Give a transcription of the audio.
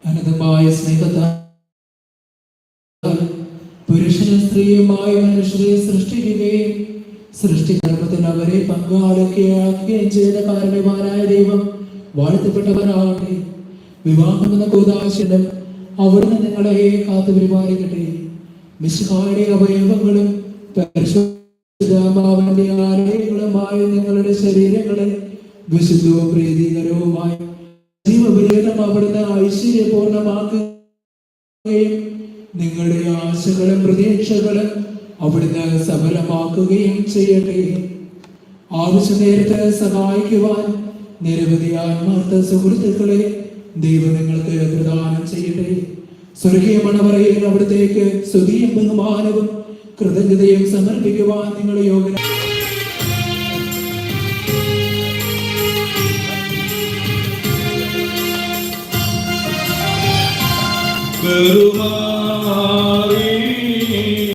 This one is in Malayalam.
അനന്തമായ സ്നേഹത്താൽ പുരുഷനും സ്ത്രീയുമായ മനുഷ്യരെ സൃഷ്ടിക്കുകയും സൃഷ്ടികർമ്മത്തിൽ അവരെ പങ്കാളിക്കുകയും ചെയ്ത കാരണവാനായ ദൈവം വാഴ്ത്തപ്പെട്ടവരാകട്ടെ. വിവാഹം എന്ന കൂദാശിനും അവിടുന്ന് നിങ്ങളെ കാത്തു പരിപാലിക്കട്ടെ. മിശിഹായുടെ അവയവങ്ങളും പരിശുദ്ധാത്മാവിന്റെ ആലയങ്ങളുമായ നിങ്ങളുടെ ശരീരങ്ങളെ വിശുദ്ധവും പ്രീതികരവുമായ ജീവപര്യന്തം അവിടുന്ന് ഐശ്വര്യപൂർണമാക്കുകയും നിങ്ങളുടെ ആശകളും പ്രതീക്ഷകളും അവിടുന്ന് സഫലമാക്കുകയും ചെയ്യട്ടെ. ആവശ്യ നേരത്തെ സഹായിക്കുവാൻ നിരവധി ആത്മാർത്ഥ സുഹൃത്തുക്കളെ ദൈവം നിങ്ങൾക്ക് പ്രദാനം ചെയ്യട്ടെ. സ്വർഗീയ മണവറയിൽ അവിടത്തേക്ക് സ്തുതിയും ബഹുമാനവും കൃതജ്ഞതയും സമർപ്പിക്കുവാൻ നിങ്ങൾ യോഗ്യരാ. പെരുമാറി